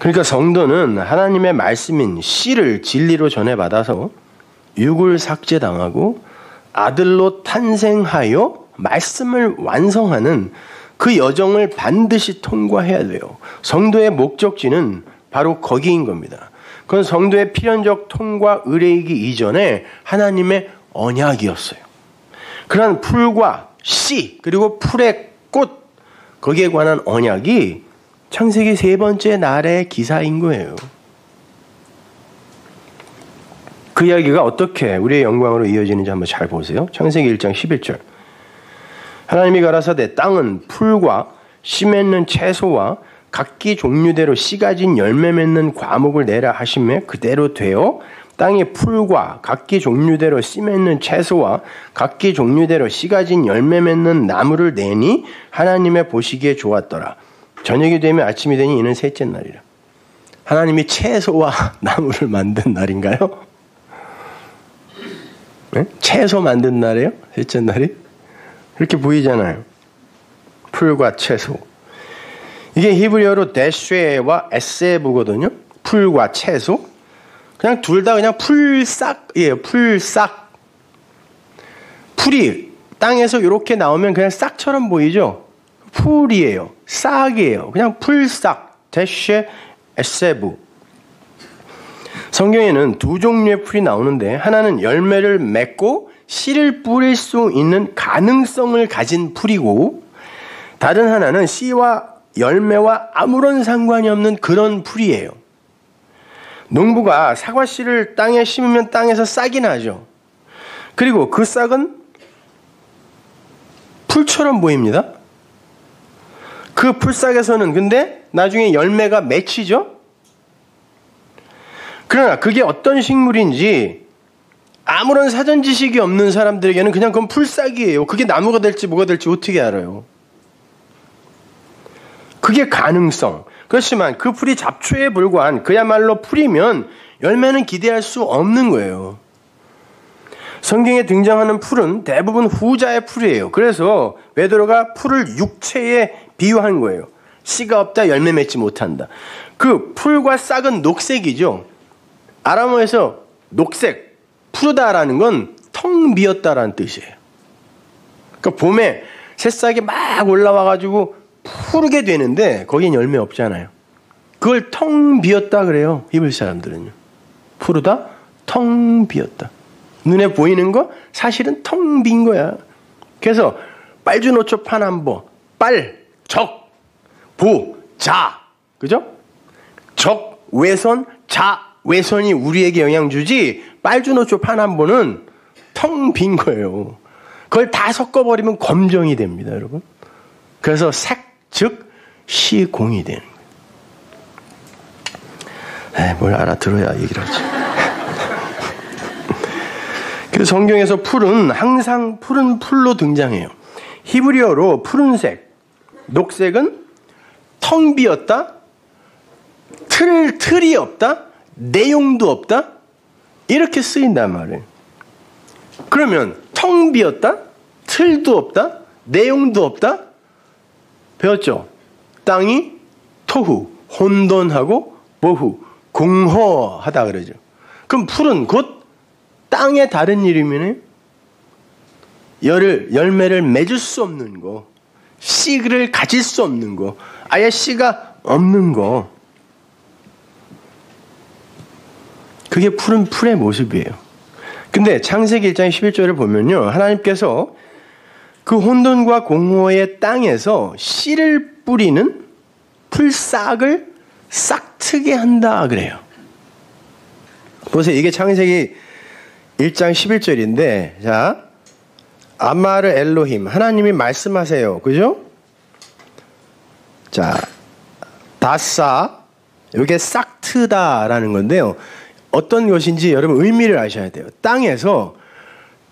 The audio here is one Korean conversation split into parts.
그러니까 성도는 하나님의 말씀인 씨를 진리로 전해받아서 육을 삭제당하고 아들로 탄생하여 말씀을 완성하는 그 여정을 반드시 통과해야 돼요. 성도의 목적지는 바로 거기인 겁니다. 그건 성도의 필연적 통과 의례이기 이전에 하나님의 언약이었어요. 그러한 풀과 씨 그리고 풀의 꽃 거기에 관한 언약이 창세기 3번째 날의 기사인 거예요. 그 이야기가 어떻게 우리의 영광으로 이어지는지 한번 잘 보세요. 창세기 1장 11절. 하나님이 가라사대 땅은 풀과 씨 맺는 채소와 각기 종류대로 씨 가진 열매 맺는 과목을 내라 하시매 그대로 되어 땅에 풀과 각기 종류대로 씨 맺는 채소와 각기 종류대로 씨 가진 열매 맺는 나무를 내니 하나님의 보시기에 좋았더라. 저녁이 되면 아침이 되니 이는 셋째 날이라. 하나님이 채소와 나무를 만든 날인가요? 네? 채소 만든 날이에요? 셋째 날이? 그렇게 보이잖아요. 풀과 채소. 이게 히브리어로 데쉐와 에세부거든요. 풀과 채소. 그냥 둘 다 그냥 풀싹이에요. 풀싹. 풀이 땅에서 이렇게 나오면 그냥 싹처럼 보이죠? 풀이에요. 싹이에요. 그냥 풀싹. 데쉐, 에세부. 성경에는 두 종류의 풀이 나오는데 하나는 열매를 맺고 씨를 뿌릴 수 있는 가능성을 가진 풀이고 다른 하나는 씨와 열매와 아무런 상관이 없는 그런 풀이에요. 농부가 사과씨를 땅에 심으면 땅에서 싹이 나죠. 그리고 그 싹은 풀처럼 보입니다. 그 풀싹에서는 근데 나중에 열매가 맺히죠. 그러나 그게 어떤 식물인지 아무런 사전 지식이 없는 사람들에게는 그냥 그건 풀싹이에요. 그게 나무가 될지 뭐가 될지 어떻게 알아요? 그게 가능성. 그렇지만 그 풀이 잡초에 불과한 그야말로 풀이면 열매는 기대할 수 없는 거예요. 성경에 등장하는 풀은 대부분 후자의 풀이에요. 그래서 베드로가 풀을 육체에 비유한 거예요. 씨가 없다, 열매 맺지 못한다. 그 풀과 싹은 녹색이죠. 아람어에서 녹색, 푸르다라는 건 텅 비었다라는 뜻이에요. 그러니까 봄에 새싹이 막 올라와가지고 푸르게 되는데 거긴 열매 없잖아요. 그걸 텅 비었다 그래요. 히브리 사람들은요. 푸르다, 텅 비었다. 눈에 보이는 거 사실은 텅 빈 거야. 그래서 빨주노초 파남보, 빨, 적, 보, 자, 그죠? 적, 외선, 자, 외선이 우리에게 영향 주지 빨주노초 파남보는 텅 빈 거예요. 그걸 다 섞어버리면 검정이 됩니다, 여러분. 그래서 색, 즉 시공이 되는 거예요. 뭘 알아들어야 얘기를 하지. 그 성경에서 풀은 항상 푸른 풀로 등장해요. 히브리어로 푸른색, 녹색은 텅 비었다, 틀이 없다, 내용도 없다, 이렇게 쓰인단 말이에요. 그러면 텅 비었다, 틀도 없다, 내용도 없다, 배웠죠? 땅이 토후, 혼돈하고 보후, 공허하다 그러죠. 그럼 풀은 곧 땅의 다른 이름이네. 열매를 맺을 수 없는 거, 씨를 가질 수 없는 거, 아예 씨가 없는 거. 그게 푸른 풀의 모습이에요. 근데 창세기 1장 11절을 보면요. 하나님께서 그 혼돈과 공허의 땅에서 씨를 뿌리는 풀싹을 싹트게 한다 그래요. 보세요. 이게 창세기 1장 11절인데 자, 아마르 엘로힘 하나님이 말씀하세요. 그죠? 자, 다사 이게 싹트다라는 건데요. 어떤 것인지 여러분 의미를 아셔야 돼요. 땅에서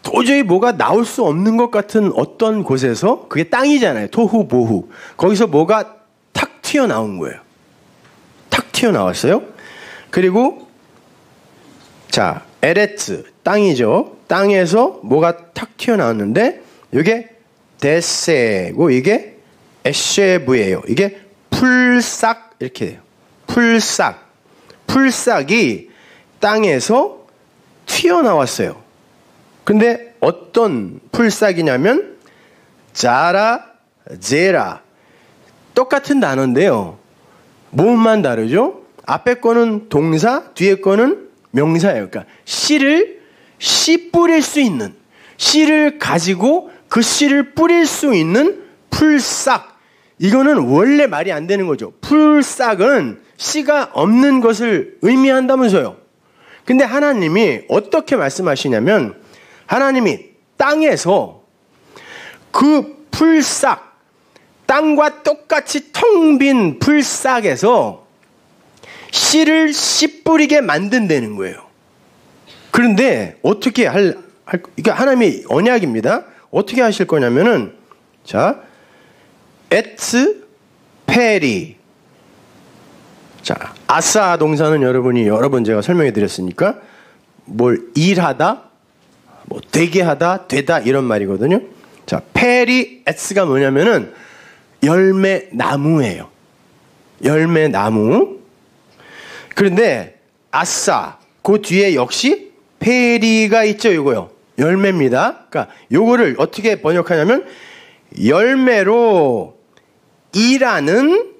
도저히 뭐가 나올 수 없는 것 같은 어떤 곳에서 그게 땅이잖아요. 토후 보후. 거기서 뭐가 탁 튀어나온 거예요. 탁 튀어나왔어요. 그리고 자, 에레츠 땅이죠. 땅에서 뭐가 탁 튀어나왔는데 이게 데세고 이게 에쉐브예요. 이게 풀싹 이렇게 돼요. 풀싹이 땅에서 튀어나왔어요. 근데 어떤 풀싹이냐면 자라, 제라, 똑같은 단어인데요. 뭐만 다르죠? 앞에 거는 동사, 뒤에 거는 명사예요. 그러니까 씨 뿌릴 수 있는, 씨를 가지고 그 씨를 뿌릴 수 있는 풀싹. 이거는 원래 말이 안 되는 거죠. 풀싹은 씨가 없는 것을 의미한다면서요. 근데 하나님이 어떻게 말씀하시냐면, 하나님이 땅에서 그 풀싹, 땅과 똑같이 텅 빈 풀싹에서 씨를 씨 뿌리게 만든다는 거예요. 그런데 어떻게 이게 하나님의 언약입니다. 어떻게 하실 거냐면은, 자, 에츠 페리. 자, 아싸 동사는 여러분이 여러 번 제가 설명해 드렸으니까, 뭘 일하다, 뭐 되게 하다, 되다 이런 말이거든요. 자, 페리 에츠가 뭐냐면은 열매 나무예요. 열매 나무. 그런데 아싸 그 뒤에 역시 페리가 있죠. 이거요. 열매입니다. 그러니까 요거를 어떻게 번역하냐면 열매로 일하는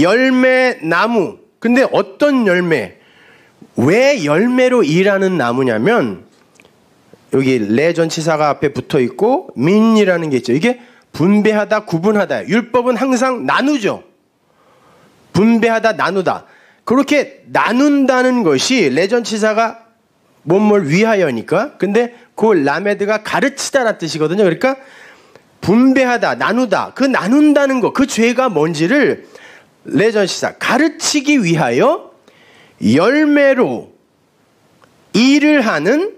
열매 나무. 근데 어떤 열매? 왜 열매로 일하는 나무냐면 여기 레전치사가 앞에 붙어 있고 민이라는 게 있죠. 이게 분배하다, 구분하다. 율법은 항상 나누죠. 분배하다, 나누다. 그렇게 나눈다는 것이 레전치사가 뭔뭘 위하여니까. 근데 그 라메드가 가르치다라는 뜻이거든요. 그러니까 분배하다, 나누다. 그 나눈다는 거, 그 죄가 뭔지를 레전치사 가르치기 위하여 열매로 일을 하는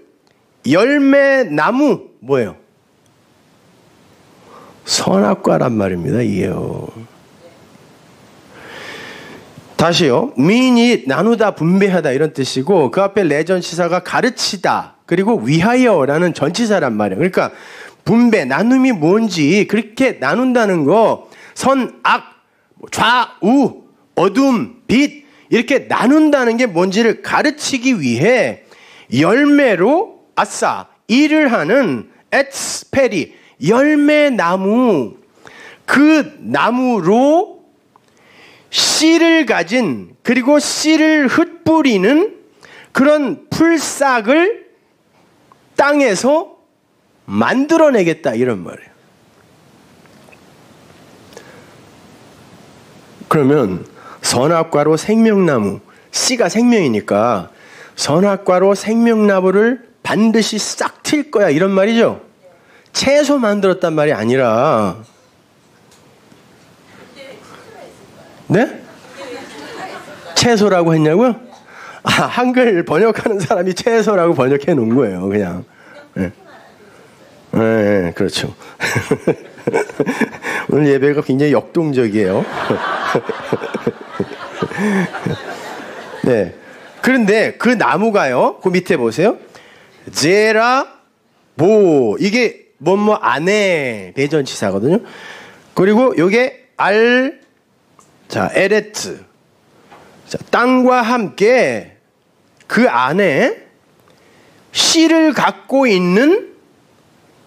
열매 나무. 뭐예요? 선악과란 말입니다. 이게요. 다시요. 민이 나누다, 분배하다 이런 뜻이고 그 앞에 레전치사가 가르치다 그리고 위하여라는 전치사란 말이에요. 그러니까 분배, 나눔이 뭔지 그렇게 나눈다는 거, 선, 악, 좌우, 어둠, 빛 이렇게 나눈다는 게 뭔지를 가르치기 위해 열매로 아싸 일을 하는 에츠페리 열매 나무, 그 나무로 씨를 가진 그리고 씨를 흩뿌리는 그런 풀싹을 땅에서 만들어내겠다 이런 말이에요. 그러면 선악과로 생명나무, 씨가 생명이니까 선악과로 생명나무를 반드시 싹 틀 거야 이런 말이죠. 채소 만들었단 말이 아니라, 네? 채소라고 했냐고요? 아, 한글 번역하는 사람이 채소라고 번역해 놓은 거예요, 그냥. 네, 네 그렇죠. 오늘 예배가 굉장히 역동적이에요. 네. 그런데 그 나무가요, 그 밑에 보세요. 제라, 모, 이게 뭐뭐 안에 대전치사거든요. 그리고 요게 자, 에레트. 자, 땅과 함께 그 안에 씨를 갖고 있는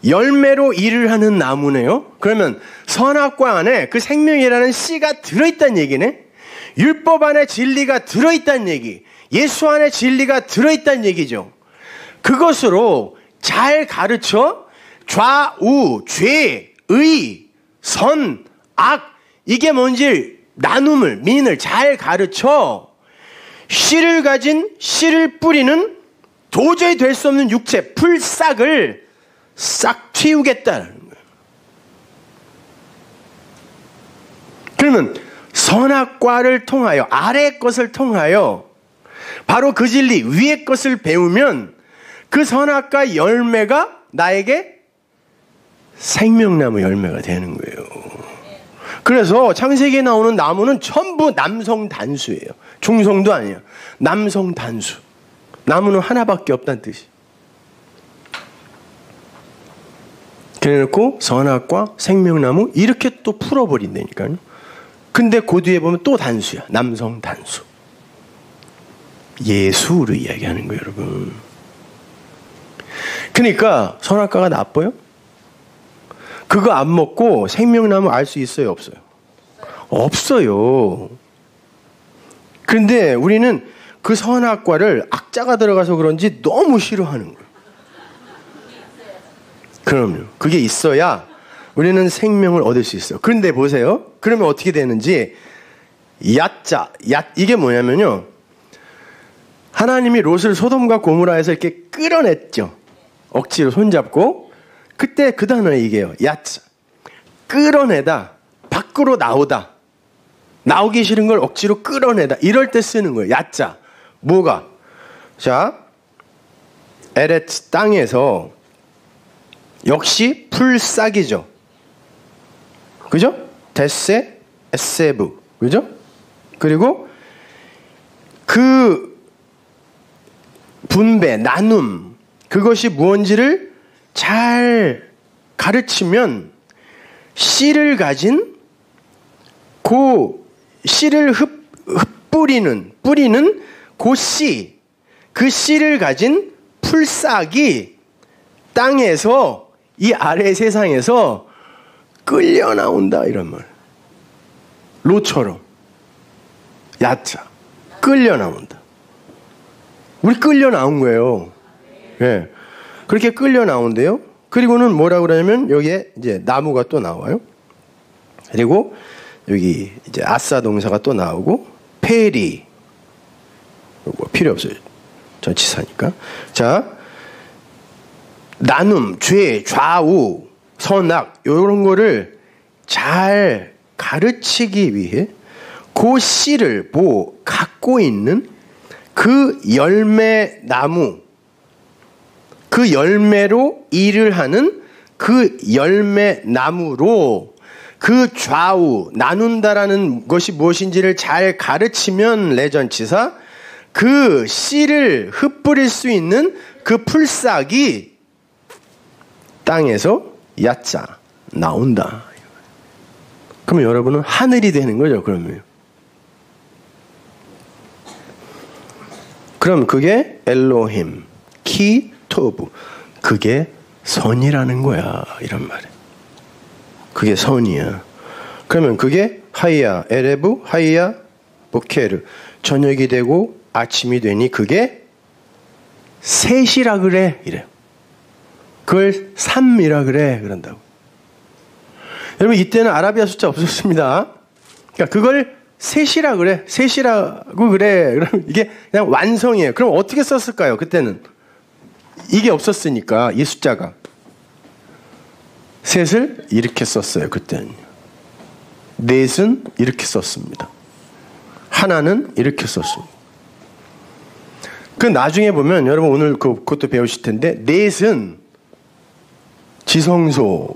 열매로 일을 하는 나무네요. 그러면 선악과 안에 그 생명이라는 씨가 들어있다는 얘기네. 율법 안에 진리가 들어있다는 얘기. 예수 안에 진리가 들어있다는 얘기죠. 그것으로 잘 가르쳐 좌우, 죄, 의, 선, 악 이게 뭔지 나눔을, 민을 잘 가르쳐 씨를 가진, 씨를 뿌리는 도저히 될 수 없는 육체, 풀싹을 싹 틔우겠다는 거예요. 그러면 선악과를 통하여, 아래의 것을 통하여 바로 그 진리, 위의 것을 배우면 그 선악과 열매가 나에게 생명나무 열매가 되는 거예요. 그래서 창세기에 나오는 나무는 전부 남성 단수예요. 중성도 아니에요. 남성 단수. 나무는 하나밖에 없다는 뜻이. 그래놓고 선악과 생명나무 이렇게 또 풀어버린다니까요. 근데 그 뒤에 보면 또 단수야. 남성 단수. 예수를 이야기하는 거예요, 여러분. 그러니까 선악과가 나빠요? 그거 안 먹고 생명나무 알 수 있어요, 없어요? 없어요. 그런데 우리는 그 선악과를 악자가 들어가서 그런지 너무 싫어하는 거예요. 그럼요. 그게 있어야 우리는 생명을 얻을 수 있어요. 그런데 보세요. 그러면 어떻게 되는지 야자, 이게 뭐냐면요. 하나님이 롯을 소돔과 고모라에서 이렇게 끌어냈죠. 억지로 손잡고. 그때 그 단어에 이게요. 야자. 끌어내다. 밖으로 나오다. 나오기 싫은 걸 억지로 끌어내다. 이럴 때 쓰는 거예요. 야자. 뭐가? 자, 에레츠 땅에서 역시 풀싹이죠. 그죠? 데세, 에세브. 그죠? 그리고 그 분배, 나눔, 그것이 무언지를 잘 가르치면 씨를 가진 그 씨를 뿌리는 그 씨, 그 씨를 가진 풀싹이 땅에서 이 아래 세상에서 끌려 나온다 이런 말. 롯처럼 야자 끌려 나온다. 우리 끌려 나온 거예요. 예. 그렇게 끌려 나온대요. 그리고는 뭐라고 그러냐면 여기에 이제 나무가 또 나와요. 그리고 여기 이제 아싸 동사가 또 나오고 페리. 이거 필요 없어요. 전치사니까. 자, 나눔, 죄, 좌우, 선악 이런 거를 잘 가르치기 위해 그 씨를 갖고 있는 그 열매 나무, 그 열매로 일을 하는 그 열매 나무로 그 좌우 나눈다라는 것이 무엇인지를 잘 가르치면 레전치사 그 씨를 흩뿌릴 수 있는 그 풀싹이 땅에서 야자 나온다. 그러면 여러분은 하늘이 되는 거죠. 그러면 그럼 그게 엘로힘, 키토브, 그게 선이라는 거야. 이런 말이야. 그게 선이야. 그러면 그게 하이야, 에레브, 하이야, 보케르. 저녁이 되고 아침이 되니 그게 셋이라 그래. 이래요. 그걸 3이라 그래. 그런다고. 여러분 이때는 아라비아 숫자 없었습니다. 그러니까 그걸 셋이라 그래. 셋이라고 그래. 그럼 이게 그냥 완성이에요. 그럼 어떻게 썼을까요? 그때는 이게 없었으니까 이 숫자가 셋을 이렇게 썼어요. 그때는 넷은 이렇게 썼습니다. 하나는 이렇게 썼습니다. 그 나중에 보면 여러분 오늘 그것도 배우실 텐데 넷은 지성소,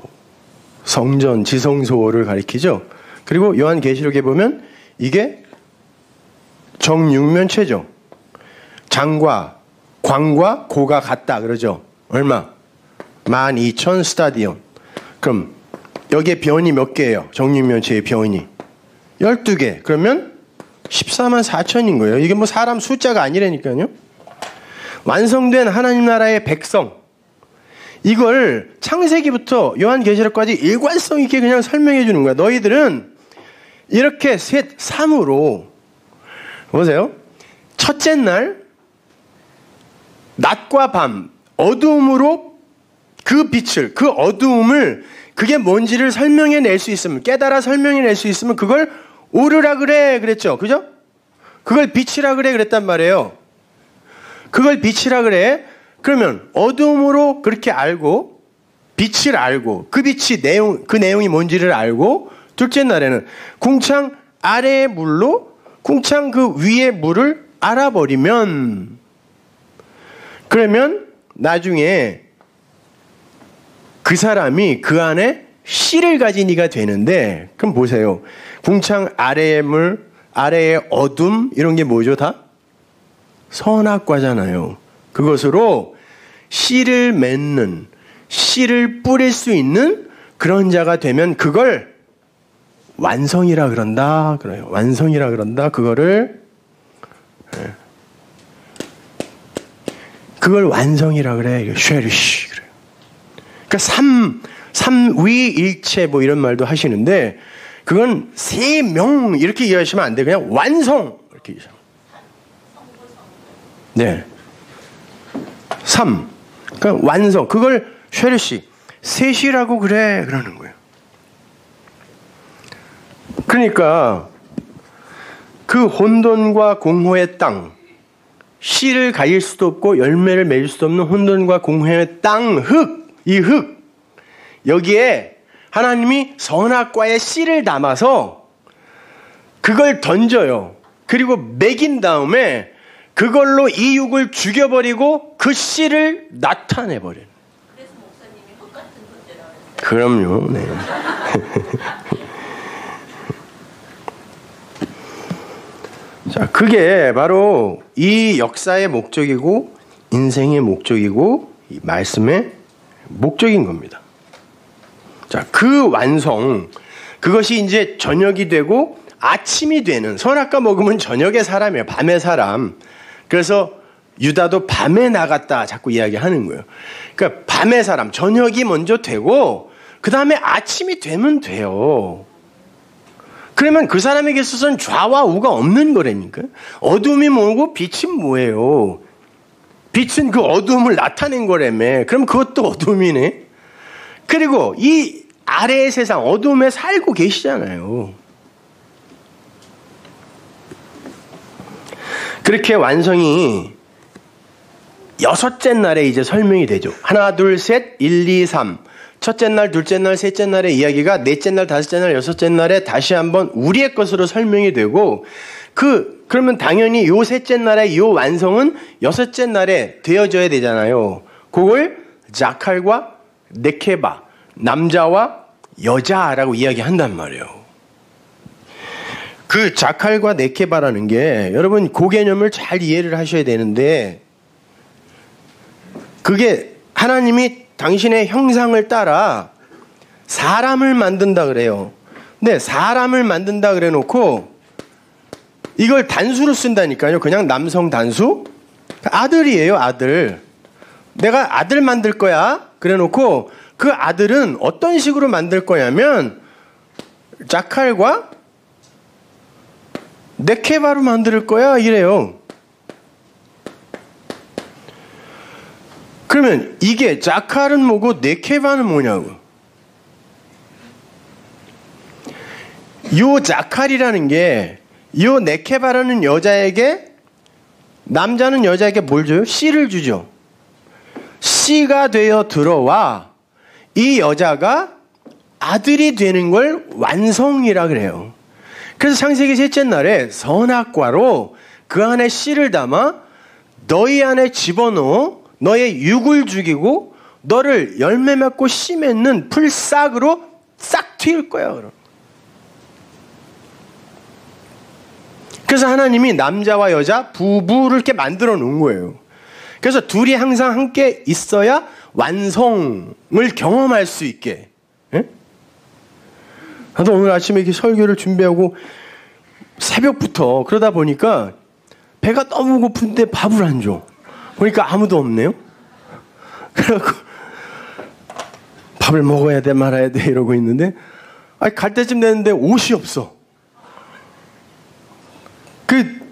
성전 지성소를 가리키죠. 그리고 요한계시록에 보면 이게 정육면체죠. 장과 광과 고가 같다 그러죠. 얼마? 12,000 스타디온. 그럼 여기에 변이 몇 개예요? 정육면체의 변이 12개. 그러면 14만 4천인 거예요. 이게 뭐 사람 숫자가 아니라니까요. 완성된 하나님 나라의 백성. 이걸 창세기부터 요한계시록까지 일관성 있게 그냥 설명해 주는 거야. 너희들은 이렇게 셋, 3으로 보세요. 첫째 날 낮과 밤 어두움으로 그 빛을, 그 어두움을 그게 뭔지를 설명해 낼 수 있으면, 깨달아 설명해 낼 수 있으면 그걸 오르라 그래 그랬죠. 그죠? 그걸 빛이라 그래 그랬단 말이에요. 그걸 빛이라 그래. 그러면 어두움으로 그렇게 알고 빛을 알고 그 빛이 그 내용이 뭔지를 알고 둘째 날에는 궁창 아래의 물로 궁창 그 위의 물을 알아버리면 그러면 나중에 그 사람이 그 안에 씨를 가진 이가 되는데 그럼 보세요. 궁창 아래의 물, 아래의 어둠 이런 게 뭐죠 다? 선악과잖아요. 그것으로 씨를 맺는, 씨를 뿌릴 수 있는 그런 자가 되면 그걸 완성이라 그런다. 그래요. 완성이라 그런다. 그거를 그걸 완성이라 그래. 쉐리시 그래요. 그러니까 삼위일체 뭐 이런 말도 하시는데 그건 세명 이렇게 이해하시면 안 돼. 그냥 완성 이렇게 이해하시면. 네. 그러니까 완성. 그걸 쉐리시 셋이라고 그래 그러는 거예요. 그러니까 그 혼돈과 공허의 땅, 씨를 가릴 수도 없고 열매를 맺을 수도 없는 혼돈과 공허의 땅, 이 흙, 여기에 하나님이 선악과의 씨를 담아서 그걸 던져요. 그리고 먹인 다음에 그걸로 이 육을 죽여버리고 그 씨를 나타내버려요. 그래서 목사님이 흙 같은 존재라고 그럼요. 네. 자, 그게 바로 이 역사의 목적이고 인생의 목적이고 이 말씀의 목적인 겁니다. 자, 그 완성, 그것이 이제 저녁이 되고 아침이 되는, 선악과 먹으면 저녁의 사람이에요. 밤의 사람. 그래서 유다도 밤에 나갔다 자꾸 이야기하는 거예요. 그러니까 밤의 사람, 저녁이 먼저 되고 그 다음에 아침이 되면 돼요. 그러면 그 사람에게 있어서는 좌와 우가 없는 거라니까. 어둠이 뭐고 빛은 뭐예요? 빛은 그 어둠을 나타낸 거라며. 그럼 그것도 어둠이네. 그리고 이 아래의 세상 어둠에 살고 계시잖아요. 그렇게 완성이 여섯째 날에 이제 설명이 되죠. 하나, 둘, 셋, 1, 2, 3. 첫째 날, 둘째 날, 셋째 날의 이야기가 넷째 날, 다섯째 날, 여섯째 날에 다시 한번 우리의 것으로 설명이 되고 그러면 당연히 요 셋째 날의 요 완성은 여섯째 날에 되어져야 되잖아요. 그걸 자칼과 네케바, 남자와 여자라고 이야기한단 말이에요. 그 자칼과 네케바라는 게 여러분 그 개념을 잘 이해를 하셔야 되는데 그게 하나님이 당신의 형상을 따라 사람을 만든다 그래요. 근데 사람을 만든다 그래 놓고 이걸 단수로 쓴다니까요. 그냥 남성 단수. 아들이에요, 아들. 내가 아들 만들 거야. 그래 놓고 그 아들은 어떤 식으로 만들 거냐면 자칼과 네케바로 만들 거야. 이래요. 그러면 이게 자칼은 뭐고 네케바는 뭐냐고. 요 자칼이라는 게 요 네케바라는 여자에게 남자는 여자에게 뭘 줘요? 씨를 주죠. 씨가 되어 들어와 이 여자가 아들이 되는 걸 완성이라 그래요. 그래서 창세기 셋째 날에 선악과로 그 안에 씨를 담아 너희 안에 집어넣어 너의 육을 죽이고 너를 열매 맺고 씨 맺는 풀싹으로 싹 틔울 거야. 그래서 하나님이 남자와 여자 부부를 이렇게 만들어 놓은 거예요. 그래서 둘이 항상 함께 있어야 완성을 경험할 수 있게. 예? 나도 오늘 아침에 이렇게 설교를 준비하고 새벽부터 그러다 보니까 배가 너무 고픈데 밥을 안 줘. 보니까 아무도 없네요. 그래갖고 밥을 먹어야 돼 말아야 돼 이러고 있는데 갈 때쯤 됐는데 옷이 없어.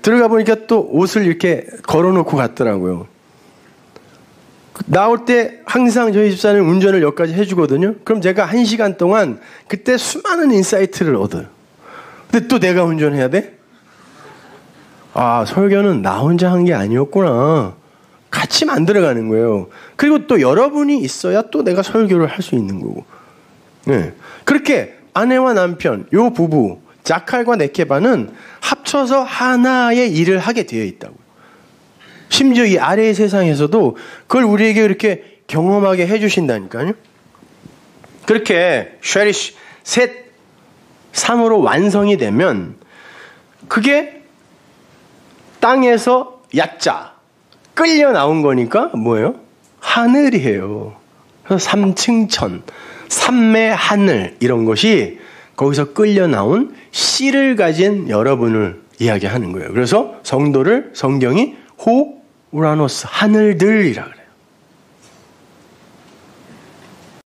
들어가 보니까 또 옷을 이렇게 걸어놓고 갔더라고요. 나올 때 항상 저희 집사는 운전을 여기까지 해주거든요. 그럼 제가 1시간 동안 그때 수많은 인사이트를 얻어요. 근데 또 내가 운전해야 돼? 아, 설교는 나 혼자 한 게 아니었구나. 같이 만들어가는 거예요. 그리고 또 여러분이 있어야 또 내가 설교를 할 수 있는 거고. 네. 그렇게 아내와 남편, 요 부부, 자칼과 네케바는 합쳐서 하나의 일을 하게 되어 있다고. 심지어 이 아래의 세상에서도 그걸 우리에게 이렇게 경험하게 해주신다니까요. 그렇게 쉐리시, 셋, 3으로 완성이 되면 그게 땅에서 야자, 끌려 나온 거니까 뭐예요? 하늘이에요. 그래서 삼층천, 삼매 하늘 이런 것이 거기서 끌려 나온 씨를 가진 여러분을 이야기하는 거예요. 그래서 성도를 성경이 호 우라노스 하늘들이라 그래요.